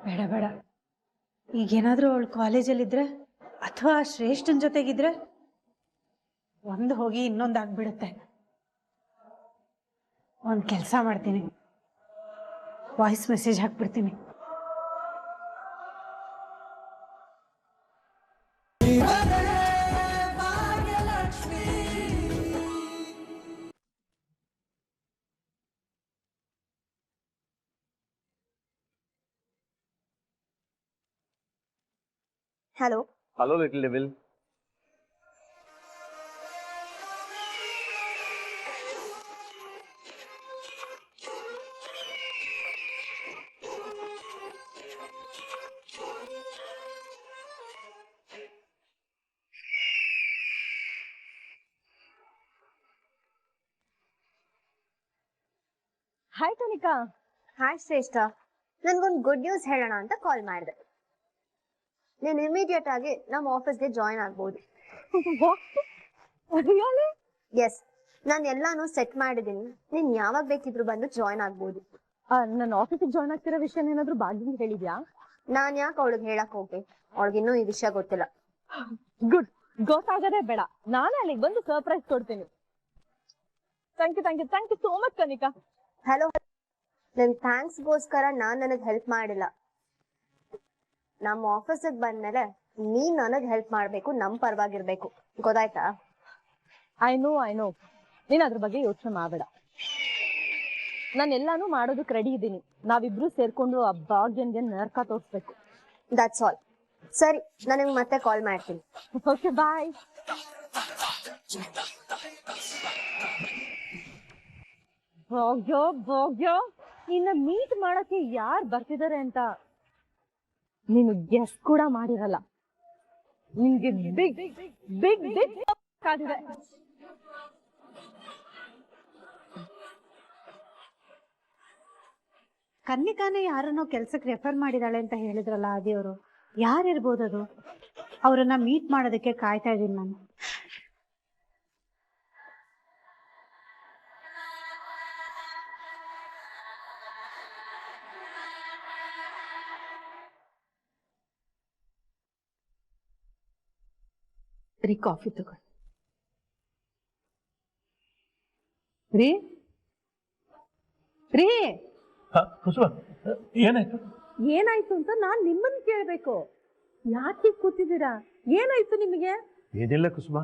ಬೇಡ ಬೇಡ. ಈಗೇನಾದ್ರೂ ಅವಳು ಕಾಲೇಜಲ್ಲಿದ್ರೆ ಅಥವಾ ಶ್ರೇಷ್ಠನ್ ಜೊತೆಗಿದ್ರೆ ಒಂದು ಹೋಗಿ ಇನ್ನೊಂದು ಆಗ್ಬಿಡುತ್ತೆ. ಒಂದು ಕೆಲಸ ಮಾಡ್ತೀನಿ, ವಾಯ್ಸ್ ಮೆಸೇಜ್ ಹಾಕ್ಬಿಡ್ತೀನಿ. Hello. Hello, Little Devil. Hi, Tanika. Hi, Shrestha. Nanಗೊಂದು ಗುಡ್ ನ್ಯೂಸ್ ಹೇಳೋಣ ಅಂತ ಕಾಲ್ ಮಾಡಿದೆ. ನೀನು ಇಮಿಡಿಯೇಟ್ ಆಗಿ ನಮ್ಮ ಆಫೀಸ್ಗೆ ಜಾಯಿನ್ ಆಗ್ಬೋದು. ಎಸ್, ನಾನು ಎಲ್ಲಾನು ಸೆಟ್ ಮಾಡಿದ್ದೀನಿ. ನೀನ್ ಯಾವಾಗ ಬೇಕಿದ್ರು ಬಂದು ಜಾಯಿನ್ ಆಗ್ಬೋದು. ನನ್ನ ಆಫೀಸಿಗೆ ಜಾಯಿನ್ ಆಗ್ತಿರೋ ವಿಷಯ ಏನಾದ್ರು ಭಾಗ್ಯಂಗೆ ಹೇಳಿದ್ಯಾ? ನಾನ್ ಯಾಕೆ ಅವಳಿಗೆ ಹೇಳಕ್ ಹೋಗ್ಲಿ, ಅವಳಿಗಿನ್ನೂ ಈ ವಿಷಯ ಗೊತ್ತಿಲ್ಲ. ಗುಡ್, ಗೊತ್ತಾಗದೇ ಬೇಡ. ನಾನೇ ಅಲ್ಲಿಗೆ ಬಂದು ಸರ್ಪ್ರೈಸ್ ಕೊಡ್ತೀನಿ. Thank you so much Kanika. Hello, ನಿನ್ ಥ್ಯಾಂಕ್ಸ್ಗೋಸ್ಕರ ನಾನ್ ನನಗ್ ಹೆಲ್ಪ್ ಮಾಡಿಲ್ಲ. ನಮ್ಮ ಆಫೀಸಿಗೆ ಬಂದ್ಮೇಲೆ ನೀನ್ ನನಗ್ ಹೆಲ್ಪ್ ಮಾಡ್ಬೇಕು, ನಮ್ ಪರವಾಗಿರ್ಬೇಕು, ಗೊತ್ತಾಯ್ತಾ? ಐ ನೋ ನೀನ್ ಅದ್ರ ಬಗ್ಗೆ ಯೋಚನೆ ಮಾಡಬೇಡ. ನಾನು ಎಲ್ಲಾನು ಮಾಡೋದಕ್ಕೆ ರೆಡಿ ಇದ್ದೀನಿ. ನಾವಿಬ್ರು ಸೇರ್ಕೊಂಡು ಆ ಭಾಗ್ಯನ್ಗೆ ನರ್ಕ ತೋರಿಸ್ಬೇಕು. That's all. ಸರಿ, ನಾನು ಮತ್ತೆ ಕಾಲ್ ಮಾಡ್ತೀನಿ. ಓಕೆ, ಬಾಯ್. ಭಾಗ್ಯ ನಿನ್ನ ಮೀಟ್ ಮಾಡಕ್ಕೆ ಯಾರು ಬರ್ತಿದ್ದಾರೆ ಅಂತ ನೀನು ಗೆಸ್ ಕೂಡ ಮಾಡಿರಲ್ಲ. ನಿನ್ಗೆ ಬಿಗ್ ಬಿಗ್ ಬಿಗ್ ಕಾದಿದೆ. ಕನ್ನಿಕಾನೇ ಯಾರನ್ನೋ ಕೆಲ್ಸಕ್ಕೆ ರೆಫರ್ ಮಾಡಿದಾಳೆ ಅಂತ ಹೇಳಿದ್ರಲ್ಲ ಆದಿಯವರು, ಯಾರಿರ್ಬೋದು ಅದು? ಅವರನ್ನ ಮೀಟ್ ಮಾಡೋದಕ್ಕೆ ಕಾಯ್ತಾ ಇದ್ದೀನಿ ನಾನು. ಕಾಫಿ ತಗೊಳ್ಳಿ. ರೀ ರೀ ಏನಾಯ್ತು ಅಂತ ನಾನ್ ನಿಮ್ಮನ್ನ ಕೇಳ್ಬೇಕು. ಯಾಕೆ ಕೂತಿದ್ದೀರಾ? ಏನಾಯ್ತು ನಿಮಗೆ? ಏನಿಲ್ಲ ಕುಸುಮ,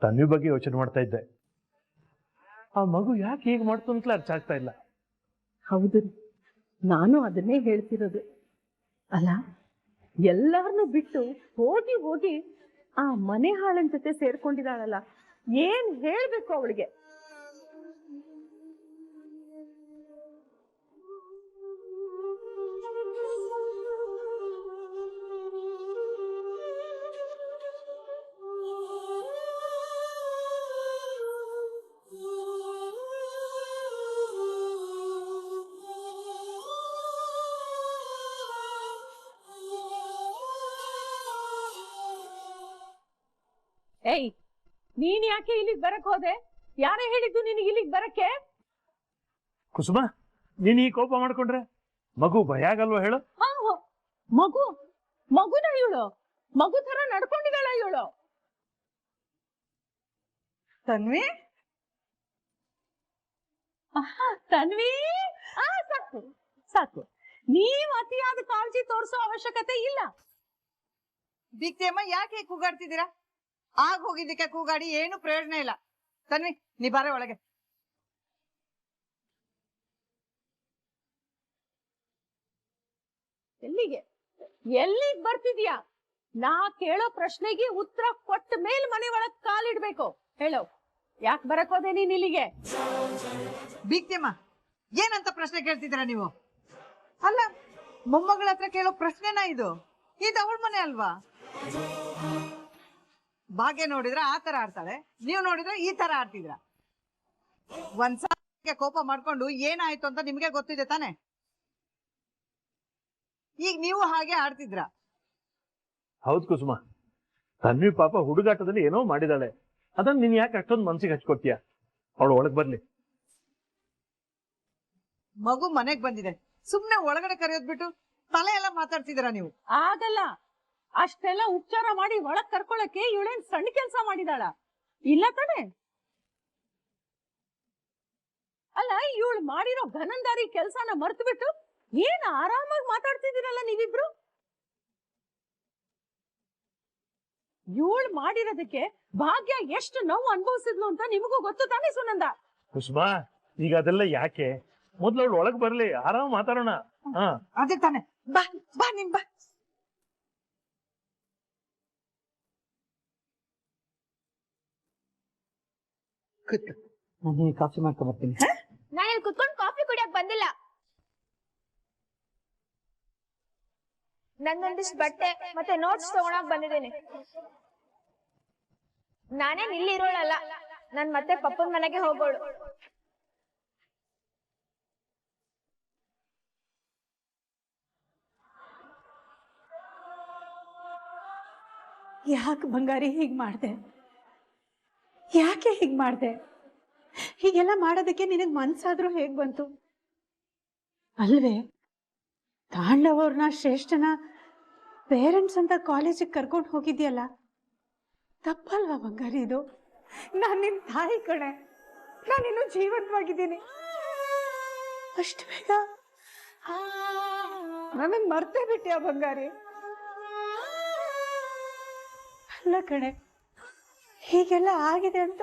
ತನ್ವಿ ಬಗ್ಗೆ ಯೋಚನೆ ಮಾಡ್ತಾ ಇದ್ದೆ. ಆ ಮಗು ಯಾಕೆ ಹೀಗೆ ಮಾಡ್ತು ಅಂತಲೇ ಅರ್ಥ ಆಗ್ತಾ ಇಲ್ಲ. ಹೌದು, ನಾನು ಅದನ್ನೇ ಹೇಳ್ತಿರೋದು. ಅಲ್ಲ, ಎಲ್ಲಾರನ್ನು ಬಿಟ್ಟು ಹೋಗಿ ಆ ಮನೆ ಹಾಳನ್ ಜೊತೆ ಸೇರ್ಕೊಂಡಿದ್ದಾಳಲ್ಲ, ಏನ್ ಹೇಳ್ಬೇಕು ಅವಳಿಗೆ? ಏಯ್, ನೀನ್ ಯಾಕೆ ಇಲ್ಲಿಗೆ ಬರಕ್ ಹೋದೆ? ಯಾರೇ ಹೇಳಿದ್ದು ನಿನಗೆ ಇಲ್ಲಿಗೆ ಬರಕ್ಕೆ? ಕುಸುಮ, ನೀನ್ ಈ ಕೋಪ ಮಾಡ್ಕೊಂಡ್ರೆ ಮಗು ಭಯ ಆಗಲ್ವಾ ಹೇಳು? ಮಗುನ ಇವಳು ಮಗು ತರ ನಡ್ಕೊಂಡಿದ್ದಾಳ ಇವಳು. ತನ್ವಿ ಸಾಕು. ನೀವ್ ಅತಿಯಾದ ಕಾಳಜಿ ತೋರಿಸೋ ಅವಶ್ಯಕತೆ ಇಲ್ಲ. ದೀಪ್ತಿಯಮ್ಮ, ಯಾಕೆ ಕೂಗಾಡ್ತಿದ್ದೀರಾ? ಆಗ ಹೋಗಿದ್ದಕ್ಕೆ ಕೂಗಾಡಿ ಏನು ಪ್ರಯೋಜನ ಇಲ್ಲ. ತನ್ವಿ, ನೀ ಬಾರೆ ಒಳಗೆ. ಎಲ್ಲಿಗೆ ಬರ್ತಿದ್ಯಾ? ನಾ ಕೇಳೋ ಪ್ರಶ್ನೆಗೆ ಉತ್ತರ ಕೊಟ್ಟ ಮೇಲೆ ಮನೆ ಒಳಗ್ ಕಾಲಿಡ್ಬೇಕು. ಹೇಳೋ, ಯಾಕೆ ಬರಕ್ ಹೋದೆ ನೀನ್ ಇಲ್ಲಿಗೆ? ದೀಪ್ತಿಯಮ್ಮ, ಏನಂತ ಪ್ರಶ್ನೆ ಕೇಳ್ತಿದ್ದೀರಾ ನೀವು? ಅಲ್ಲ, ಮೊಮ್ಮಗಳ ಹತ್ರ ಕೇಳೋ ಪ್ರಶ್ನೆನಾ ಇದು? ಇದು ಅವಳ ಮನೆ ಅಲ್ವಾ? ಭಾಗ್ಯ ನೋಡಿದ್ರೆ ಆ ತರ ಆಡ್ತಾಳೆ, ನೀವು ನೋಡಿದ್ರೆ ಈ ತರ ಆಡ್ತಿದ್ರ. ಒಂದ್ಸಲ ಕೋಪ ಮಾಡ್ಕೊಂಡು ಏನಾಯ್ತು ಅಂತ ನಿಮ್ಗೆ ಗೊತ್ತಿದೆ ತಾನೆ? ಈಗ ನೀವು ಹಾಗೆ ಆಡ್ತಿದ್ರ. ಹೌದು ಕುಸುಮ, ತನ್ವಿ ಪಾಪ ಹುಡುಗಾಟದಲ್ಲಿ ಏನೋ ಮಾಡಿದಾಳೆ. ಅದನ್ನ ನೀನ್ ಯಾಕೆ ಅಷ್ಟೊಂದು ಮನ್ಸಿಗೆ ಹಚ್ಕೊತೀಯ? ಅವಳು ಒಳಗ್ ಬರ್ಲಿ. ಮಗು ಮನೆಗ್ ಬಂದಿದೆ, ಸುಮ್ನೆ ಒಳಗಡೆ ಕರೆಯೋದ್ ಬಿಟ್ಟು ತಲೆ ಎಲ್ಲ ಮಾತಾಡ್ತಿದ್ದೀರಾ ನೀವು? ಆಗಲ್ಲ. ಅಷ್ಟೆಲ್ಲ ಉಪಚಾರ ಮಾಡಿ ಒಳಗ್ ಕರ್ಕೊಳಕ್ಕೆ ಇವಳೇನ್ ಸಣ್ಣ ಕೆಲ್ಸ ಮಾಡಿದಾಳ? ಇಲ್ಲ ತಾನೆ? ಅಲ್ಲ, ಇವಳು ಮಾಡಿರೋ ಘನಂದಾರಿ ಕೆಲ್ಸನ ಮರ್ತು ಬಿಟ್ಟು ಏನ್ ಆರಾಮಾಗಿ ಮಾತಾಡ್ತಿದ್ದೀರಲ್ಲ ನೀವಿಬ್ರು? ಇವಳು ಮಾಡಿರೋದಕ್ಕೆ ಭಾಗ್ಯ ಎಷ್ಟು ನೋವು ಅನುಭವಿಸಿದ್ಲು ಅಂತ ನಿಮಗೂ ಗೊತ್ತು ತಾನೇ ಸುನಂದ? ಕುಸುಮಾ, ಈಗ ಅದೆಲ್ಲ ಯಾಕೆ? ಮೊದ್ಲು ಅವಳು ಒಳಗ್ ಬರ್ಲಿ, ಆರಾಮ್ ಮಾತಾಡೋಣ. ಹಾ, ಅದೇ ತಾನೆ. ಬಾ ಬಾ ನೀನ್ ಬಾ. ನಾನು ಕಾಫಿ ಮಾಡ್ಕೊಂಡ್ ಬರ್ತೀನಿ. ನಾನು ಇಲ್ಲಿ ಕುತ್ಕೊಂಡು ಕಾಫಿ ಕುಡಿಯಕ್ ಬಂದಿಲ್ಲ. ನಂದೊಂದಿಷ್ಟು ಬಟ್ಟೆ ಮತ್ತೆ ನೋಟ್ಸ್ ತಗೊಳಕ್ ಬಂದಿದ್ದೀನಿ. ನಾನೇನ್ ಇಲ್ಲಿ ಇರೋಳಲ್ಲ, ನನ್ ಮತ್ತೆ ಪಪ್ಪನ್ ಮನೆಗೆ ಹೋಗೋಳು. ಯಾಕೆ ಬಂಗಾರಿ ಹೀಗ್ ಮಾಡ್ದೆ? ಯಾಕೆ ಹೀಗ್ ಮಾಡ್ದೆ? ಹೀಗೆಲ್ಲ ಮಾಡೋದಕ್ಕೆ ನಿನಗ್ ಮನ್ಸಾದ್ರೂ ಹೇಗ್ ಬಂತು? ಅಲ್ವೇ, ತಾಂಡವ್ರನ್ನ ಶ್ರೇಷ್ಠನ ಪೇರೆಂಟ್ಸ್ ಅಂತ ಕಾಲೇಜಿಗೆ ಕರ್ಕೊಂಡು ಹೋಗಿದ್ಯಲ್ಲ, ತಪ್ಪಲ್ವಾ ಬಂಗಾರಿ ಇದು? ನಾನ್ ನಿನ್ ತಾಯಿ ಕಣೆ, ನಾನಿನ್ನೂ ಜೀವಂತವಾಗಿದ್ದೀನಿ. ಅಷ್ಟು ಬೇಗ ನನಗ್ ಮರ್ತೇ ಬಿಟ್ಯಾ ಬಂಗಾರಿ? ಅಲ್ಲ ಕಣೆ, ಹೀಗೆಲ್ಲ ಆಗಿದೆ ಅಂತ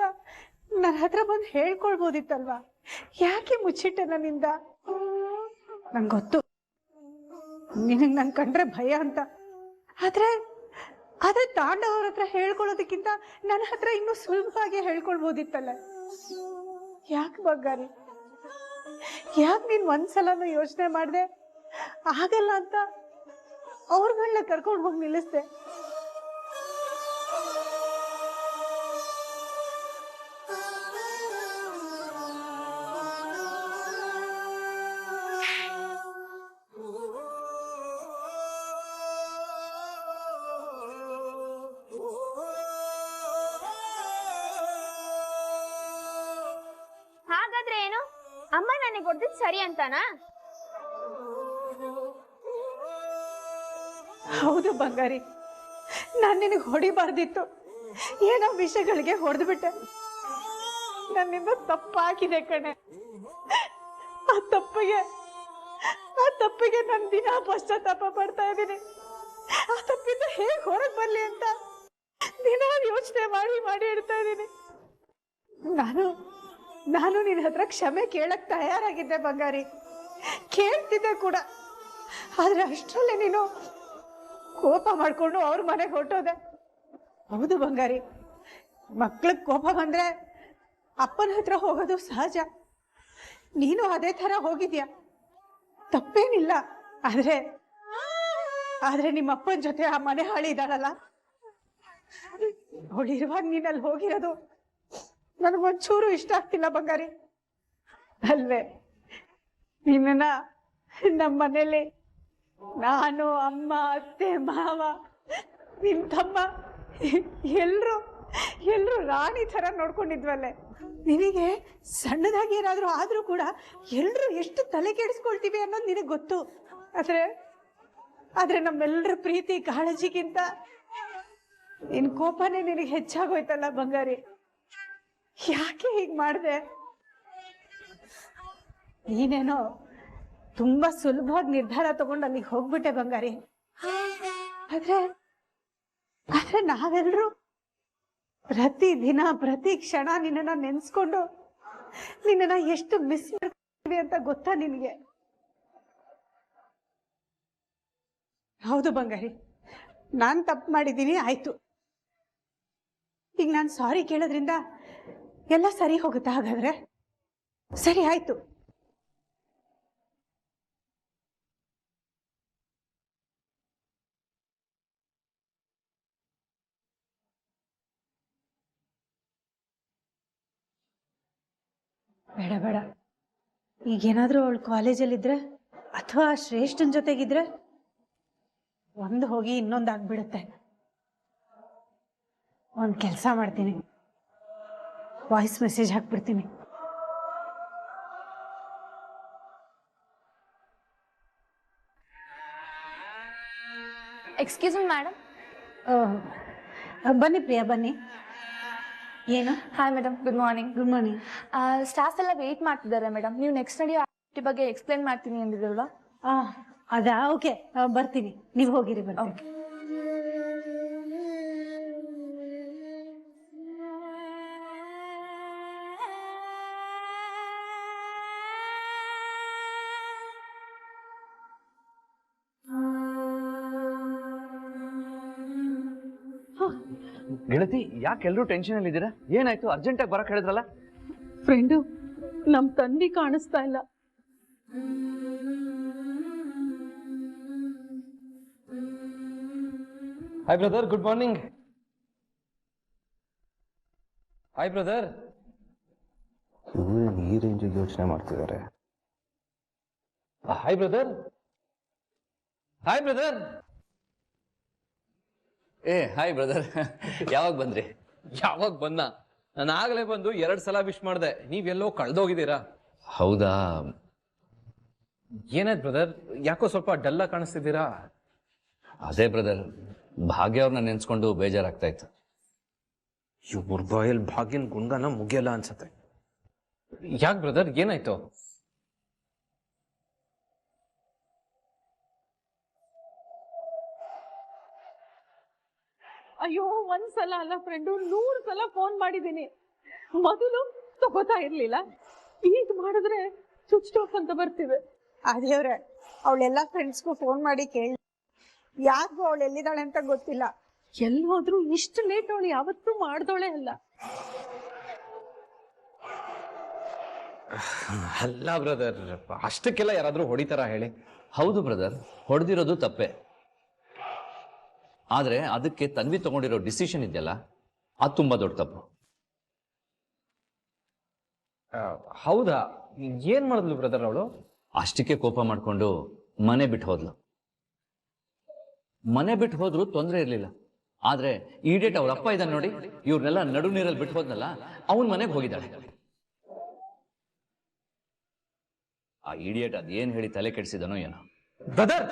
ನನ್ನ ಹತ್ರ ಬಂದು ಹೇಳ್ಕೊಳ್ಬೋದಿತ್ತಲ್ವಾ? ಯಾಕೆ ಮುಚ್ಚಿಟ್ಟೆ ನನ್ನಿಂದ? ನಂಗೆ ಗೊತ್ತು ನಿನಗೆ ನನ್ ಕಂಡ್ರೆ ಭಯ ಅಂತ. ಆದ್ರೆ ತಾಂಡವ್ರ ಹತ್ರ ಹೇಳ್ಕೊಳ್ಳೋದಕ್ಕಿಂತ ನನ್ನ ಹತ್ರ ಇನ್ನೂ ಸುಲಭವಾಗಿ ಹೇಳ್ಕೊಳ್ಬೋದಿತ್ತಲ್ಲ. ಯಾಕೆ ಬಂಗಾರಿ, ಯಾಕೆ ನೀನ್ ಒಂದ್ಸಲನೂ ಯೋಚನೆ ಮಾಡ್ದೆ ಆಗಲ್ಲ ಅಂತ ಅವ್ರಗಳನ್ನ ಕರ್ಕೊಂಡು ಹೋಗಿ ನಿಲ್ಲಿಸ್ದೆ? ಹಾಗಾದ್ರೆ ಏನು, ಅಮ್ಮ ನನಗೆ ಹೊಡೆದಿದ್ ಸರಿ ಅಂತಾನಾ? ಹೌದು ಬಂಗಾರಿ, ನಾನು ನಿನಗೆ ಹೊಡಿಬಾರ್ದಿತ್ತು. ಏನೋ ವಿಷಯಗಳಿಗೆ ಹೊಡೆದ್ಬಿಟ್ಟೆ. ನನ್ನಿಂದ ತಪ್ಪಾಗಿದೆ ಕಣೆ. ಆ ತಪ್ಪಿಗೆ ನಾನು ದಿನ ಪಶ್ಚಾತ್ತಾಪ ಪಡ್ತಾ ಇದ್ದೀನಿ. ಆ ತಪ್ಪಿಂದ ಹೇಗೆ ಹೊರಗೆ ಬರ್ಲಿ ಅಂತ ದಿನ ಯೋಚನೆ ಮಾಡಿ ಇಡ್ತಾ ಇದ್ದೀನಿ. ನಾನು ನಿನ್ನ ಹತ್ರ ಕ್ಷಮೆ ಕೇಳಕ್ ತಯಾರಾಗಿದ್ದೆ ಬಂಗಾರಿ, ಕೇಳ್ತಿದ್ದೆ ಕೂಡ. ಆದ್ರೆ ಅಷ್ಟರಲ್ಲೇ ನೀನು ಕೋಪ ಮಾಡ್ಕೊಂಡು ಅವ್ರ ಮನೆಗೆ ಹೊರಟೋದೆ. ಹೌದು ಬಂಗಾರಿ, ಮಕ್ಳಿಗೆ ಕೋಪ ಬಂದ್ರೆ ಅಪ್ಪನ ಹತ್ರ ಹೋಗೋದು ಸಹಜ. ನೀನು ಅದೇ ತರ ಹೋಗಿದ್ಯಾ, ತಪ್ಪೇನಿಲ್ಲ. ಆದ್ರೆ ನಿಮ್ಮ ಅಪ್ಪನ ಜೊತೆ ಆ ಮನೆ ಹಾಳಿ ಇದ್ದಾಳಲ್ಲ, ಅವಳಿರುವಾಗ ನೀನಲ್ಲಿ ಹೋಗಿರೋದು ನನಗೊಂಚೂರು ಇಷ್ಟ ಆಗ್ತಿಲ್ಲ ಬಂಗಾರಿ. ಅಲ್ವೇ, ನಿನ್ನ ನಮ್ಮ ಮನೇಲಿ ನಾನು, ಅಮ್ಮ, ಅತ್ತೆ, ಮಾವ, ನಿನ್ ತಮ್ಮ ಎಲ್ರು ರಾಣಿ ತರ ನೋಡ್ಕೊಂಡಿದ್ವಲ್ಲೇ. ನಿನಗೆ ಸಣ್ಣದಾಗಿ ಏನಾದ್ರೂ ಆದ್ರೂ ಕೂಡ ಎಲ್ರು ಎಷ್ಟು ತಲೆ ಕೆಡಿಸ್ಕೊಳ್ತೀವಿ ಅನ್ನೋದು ನಿನಗೆ ಗೊತ್ತು. ಆದ್ರೆ ನಮ್ಮೆಲ್ಲರ ಪ್ರೀತಿ ಕಾಳಜಿಗಿಂತ ನಿನ್ ಕೋಪನೇ ನಿನಗೆ ಹೆಚ್ಚಾಗೋಯ್ತಲ್ಲ ಬಂಗಾರಿ. ಯಾಕೆ ಹೀಗ್ ಮಾಡ್ದೆ? ನೀನೇನೋ ತುಂಬಾ ಸುಲಭವಾಗಿ ನಿರ್ಧಾರ ತಗೊಂಡು ಅಲ್ಲಿಗೆ ಹೋಗ್ಬಿಟ್ಟೆ ಬಂಗಾರಿ. ಆದ್ರೆ ನಾವೆಲ್ಲರೂ ಪ್ರತಿ ದಿನ ಪ್ರತಿ ಕ್ಷಣ ನಿನ್ನನ್ನ ನೆನ್ಸ್ಕೊಂಡು ನಿನ್ನನ್ನ ಎಷ್ಟು ಮಿಸ್ ಮಾಡ್ತೀವಿ ಅಂತ ಗೊತ್ತಾ ನಿನ್ಗೆ? ಹೌದು ಬಂಗಾರಿ, ನಾನ್ ತಪ್ಪು ಮಾಡಿದ್ದೀನಿ, ಆಯ್ತು. ಈಗ ನಾನು ಸಾರಿ ಕೇಳೋದ್ರಿಂದ ಎಲ್ಲ ಸರಿ ಹೋಗುತ್ತಾ? ಹಾಗಾದ್ರೆ ಸರಿ, ಆಯ್ತು. ಬೇಡ, ಈಗೇನಾದ್ರೂ ಅವಳು ಕಾಲೇಜಲ್ಲಿದ್ರೆ ಅಥವಾ ಶ್ರೇಷ್ಠನ್ ಜೊತೆಗಿದ್ರೆ ಒಂದು ಹೋಗಿ ಇನ್ನೊಂದಾಗ್ಬಿಡುತ್ತೆ. ಒಂದು ಕೆಲಸ ಮಾಡ್ತೀನಿ, ವಾಯ್ಸ್ ಮೆಸೇಜ್ ಹಾಕ್ಬಿಡ್ತೀನಿ. Excuse me madam. ಬನ್ನಿ ಪ್ರಿಯಾ ಬನ್ನಿ. ಏನು? Hi madam, good morning. Good morning. Staff ಎಲ್ಲ ವೇಟ್ ಮಾಡ್ತಿದ್ದಾರೆ ಮೇಡಮ್. ನೀವು ನೆಕ್ಸ್ಟ್ ನಡೆಯೋ ಆಕ್ಟಿವಿಟಿ ಬಗ್ಗೆ ಎಕ್ಸ್ಪ್ಲೇನ್ ಮಾಡ್ತೀನಿ ಅಂದಿದ್ರಲ್ವಾ? ಅದಾ? ಓಕೆ, ಬರ್ತೀನಿ. ನೀವು ಹೋಗಿರಿ, ಬರ್ತೀನಿ. ಗೆಳತಿ, ಯಾಕೆ ಎಲ್ಲರೂ ಟೆನ್ಷನ್ ಅಲ್ಲಿ ಇದ್ದೀರಾ? ಏನಾಯ್ತು? ಅರ್ಜೆಂಟ್ ಆಗಿ ಬರಕ್ ಹೇಳಿದ್ರಲ್ಲ? ಫ್ರೆಂಡು, ನಮ್ ತಂದಿ ಕಾಣಿಸ್ತಾ ಇಲ್ಲ. Hi brother, good morning. Hi brother. ಈ ರೇಂಜಿಗೆ ಯೋಚನೆ ಮಾಡ್ತಿದ್ದಾರೆ. Hi brother. Hi brother. ಏ ಹಾಯ್ ಬ್ರದರ್, ಯಾವಾಗ ಬಂದ್ರಿ? ಯಾವಾಗ ಬಂದ? ನಾನು ಆಗಲೇ ಬಂದು 2 ಸಲ ವಿಶ್ ಮಾಡಿದೆ. ನೀವೆಲ್ಲೋ ಕಳ್ದೋಗಿದ್ದೀರಾ. ಹೌದಾ? ಏನಾಯ್ತು ಬ್ರದರ್? ಯಾಕೋ ಸ್ವಲ್ಪ ಡಲ್ಲ ಕಾಣಿಸ್ತಿದ್ದೀರಾ? ಅದೇ ಬ್ರದರ್, ಭಾಗ್ಯ ಅವ್ರನ್ನ ನೆನ್ಸ್ಕೊಂಡು ಬೇಜಾರಾಗ್ತಾ ಇತ್ತು. ಇವ್ರ ಬಾಯಲ್ಲಿ ಭಾಗ್ಯನ್ ಗುಣಗಾನ ಮುಗಿಯಲ್ಲ ಅನ್ಸತ್ತೆ. ಯಾಕೆ ಬ್ರದರ್, ಏನಾಯ್ತು? ಅಯ್ಯೋ, 1 ಸಲ ಅಲ್ಲ ಫ್ರೆಂಡು, 100 ಸಲ ಫೋನ್ ಮಾಡಿದ್ದೀನಿ. ಮೊದಲು ತಗೋತಾ ಇರ್ಲಿಲ್ಲ, ಈಗ ಮಾಡಿದ್ರೆ ಸ್ವಿಚ್ ಆಫ್ ಅಂತ ಬರ್ತಿದೆ. ಅದೇವ್ರೆ, ಅವಳೆಲ್ಲ ಫ್ರೆಂಡ್ಸ್ಗೂ ಫೋನ್ ಮಾಡಿ ಕೇಳಿ, ಯಾರಿಗೂ ಅವಳು ಎಲ್ಲಿದ್ದಾಳೆ ಅಂತ ಗೊತ್ತಿಲ್ಲ. ಎಲ್ಲಾದ್ರೂ ಇಷ್ಟು ಲೇಟ್ ಅವಳು ಯಾವತ್ತೂ ಮಾಡ್ದೋಳೆ ಅಲ್ಲ. ಅಲ್ಲ ಬ್ರದರ್, ಅಷ್ಟಕ್ಕೆಲ್ಲ ಯಾರಾದ್ರೂ ಹೊಡಿತಾರ ಹೇಳಿ? ಹೌದು ಬ್ರದರ್, ಹೊಡೆದಿರೋದು ತಪ್ಪೆ. ಆದ್ರೆ ಅದಕ್ಕೆ ತನ್ವಿ ತಗೊಂಡಿರೋ ಡಿಸಿಷನ್ ಇದೆಯಲ್ಲ, ಅದು ತುಂಬಾ ದೊಡ್ಡ ತಪ್ಪು. ಹೌದಾ? ಏನ್ ಮಾಡಿದ್ಲು ಬ್ರದರ್ ಅವಳು? ಅಷ್ಟಕ್ಕೆ ಕೋಪ ಮಾಡ್ಕೊಂಡು ಮನೆ ಬಿಟ್ಟು ಹೋದ್ಲು. ಮನೆ ಬಿಟ್ಟು ಹೋದ್ರು ತೊಂದರೆ ಇರ್ಲಿಲ್ಲ. ಆದ್ರೆ ಈಡೇಟ್ ಅವ್ರ ಅಪ್ಪ ಇದ್ದಾನೆ ನೋಡಿ, ಇವ್ರನ್ನೆಲ್ಲ ನಡು ನೀರಲ್ಲಿ ಬಿಟ್ಟು ಹೋದ್ನಲ್ಲ, ಅವನ್ ಮನೆಗೆ ಹೋಗಿದ್ದಾಳೆ. ಆ ಇಡಿಯೇಟ್ ಅದೇನ್ ಹೇಳಿ ತಲೆ ಕೆಡಿಸಿದನೋ ಏನೋ. ಬ್ರದರ್,